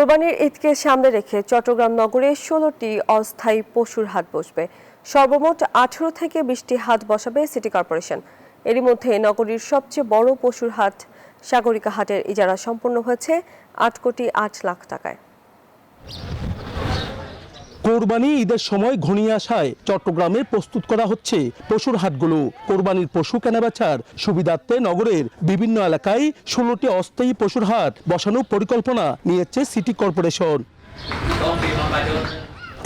কোরবানির ঈদকে সামনে রেখে চট্টগ্রাম নগরে 16টি অস্থায়ী পশুর হাট বসবে। সর্বমোট 18 থেকে 20টি হাট বসাবে সিটি কর্পোরেশন। এরই মধ্যে নগরীর সবচেয়ে বড় পশুর হাট সাগরিকা হাটের ইজারা সম্পন্ন হয়েছে 8 কোটি 8 লাখ টাকায়। কোরবানি ঈদের সময় ঘনিয়ে আসায় চট্টগ্রামে প্রস্তুত করা হচ্ছে পশুর হাটগুলো। কোরবানির পশু কেনাবেচার সুবিধার্থে নগরের বিভিন্ন এলাকায় 16টি অস্থায়ী পশুর হাট বসানোর পরিকল্পনা নিয়েছে সিটি কর্পোরেশন।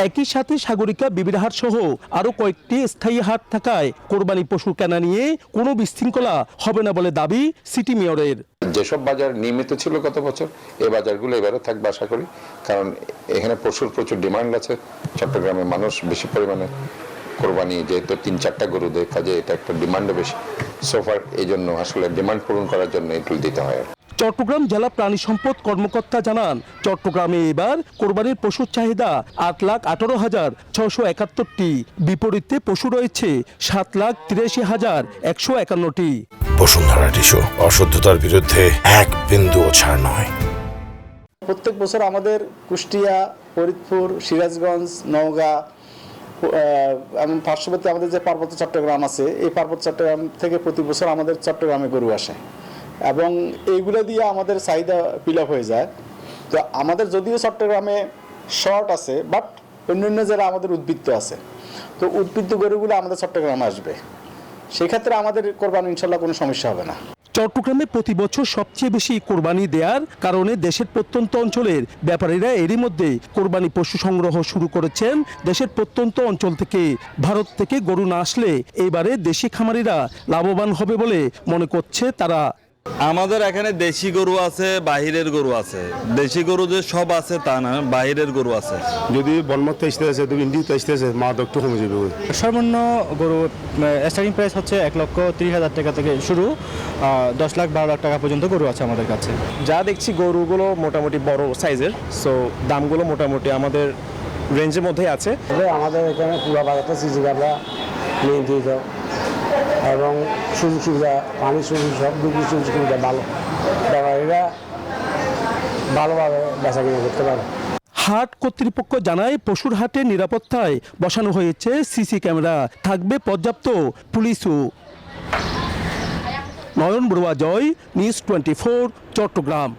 একই সাথে সাগরিকা বিবিরহাট সহ আরো কয়েকটি স্থায়ী হাট থাকায় কোরবানি পশু কেনা নিয়ে কোনো বিশৃঙ্খলা হবে না বলে দাবি সিটি মেয়রের। যেসব বাজার নিয়মিত ছিল গত বছর, এই বাজারগুলো এবারও থাকবে আশা করি, কারণ এখানে পশুর প্রচুর ডিমান্ড আছে। চট্টগ্রামের মানুষ বেশি পরিমাণে কোরবানি যেহেতু 3-4টা গরু দেয়, কাজে এটা একটা ডিমান্ডও বেশি। সোফার এই জন্য আসলে ডিমান্ড পূরণ করার জন্য এগুলো দিতে হয়। চট্টগ্রাম জেলা প্রাণী সম্পদ কর্মকর্তা জানান, চট্টগ্রামে এবার কোরবানির পশুর চাহিদা 8,18,671টি, বিপরীতে পশু রয়েছে 7,83,151টি। বসুন্ধরা টিস্যু, অশুদ্ধতার বিরুদ্ধে এক বিন্দুও ছাড় নয়। প্রত্যেক বছর আমাদের কুষ্টিয়া, ফরিদপুর, সিরাজগঞ্জ, নওগাঁ এবং পার্শ্ববর্তী আমাদের যে পার্বত্য চট্টগ্রাম আছে, এই পার্বত্য চট্টগ্রাম থেকে প্রতি বছর আমাদের চট্টগ্রামে গরু আসে এবং এইগুলো দিয়ে আমাদের চাহিদা ফিল আপ হয়ে যায়। তো আমাদের যদিও চট্টগ্রামে শর্ট আছে, বাট অন্যান্য জেলা আমাদের উদ্বৃত্ত আছে। তো উদ্বৃত্ত গরুগুলো আমাদের চট্টগ্রামে আসবে, সেই ক্ষেত্রে আমাদের কোরবানি ইনশাল্লাহ কোনো সমস্যা হবে না। চট্টগ্রামে প্রতি বছর সবচেয়ে বেশি কোরবানি দেওয়ার কারণে দেশের প্রত্যন্ত অঞ্চলের ব্যাপারীরা এরই মধ্যে কোরবানি পশু সংগ্রহ শুরু করেছেন দেশের প্রত্যন্ত অঞ্চল থেকে। ভারত থেকে গরু না আসলে এবারে দেশি খামারিরা লাভবান হবে বলে মনে করছে তারা। আমাদের এখানে দেশি গরু আছে, বাহিরের গরু আছে। দেশি গরু যে সব আছে তা না, বাহিরের গরু আছে। যদি বনমত আসতেছে, ইন্ডিতে আসতেছে, মাদক একটু কমে যাবে। সর্বনিম্ন গরু স্টার্টিং প্রাইস হচ্ছে 1,30,000 টাকা থেকে শুরু, 10 লাখ 12 লাখ টাকা পর্যন্ত গরু আছে আমাদের কাছে। যা দেখছি গরুগুলো মোটামুটি বড় সাইজের, সো দামগুলো মোটামুটি আমাদের রেঞ্জের মধ্যেই আছে। আমাদের এখানে পুরো বাজারটা সিজি গাবলা নিয়ন্ত্রিত এবং সুযোগ সুবিধা, পানির সুযোগ, সব দিকের সুযোগ সুবিধা ভালো, ব্যবহারীরা ভালোভাবে বেচা কিনা করতে পারে। হাট কর্তৃপক্ষ জানায়, পশুর হাটের নিরাপত্তায় বসানো হয়েছে সিসি ক্যামেরা, থাকবে পর্যাপ্ত পুলিশও। নয়ন বড়ুয়া জয়, নিউজ 24, চট্টগ্রাম।